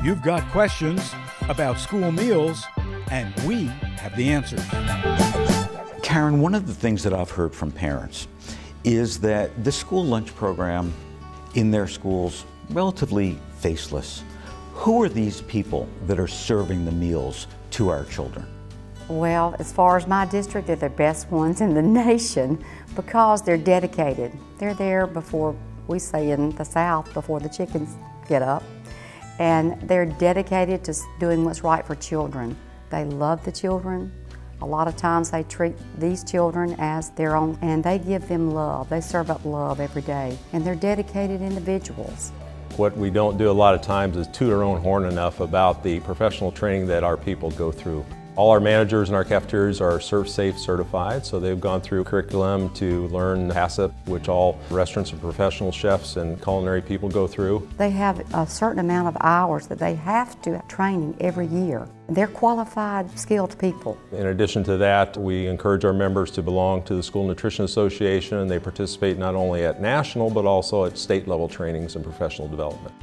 You've got questions about school meals, and we have the answers. Karen, one of the things that I've heard from parents is that the school lunch program in their schools relatively faceless. Who are these people that are serving the meals to our children? Well, as far as my district, they're the best ones in the nation because they're dedicated. They're there before, we say in the South, before the chickens get up. And they're dedicated to doing what's right for children. They love the children. A lot of times they treat these children as their own, and they give them love. They serve up love every day, and they're dedicated individuals. What we don't do a lot of times is toot our own horn enough about the professional training that our people go through. All our managers in our cafeterias are ServSafe certified, so they've gone through curriculum to learn HACCP, which all restaurants and professional chefs and culinary people go through. They have a certain amount of hours that they have to have training every year. They're qualified, skilled people. In addition to that, we encourage our members to belong to the School Nutrition Association, and they participate not only at national but also at state level trainings and professional development.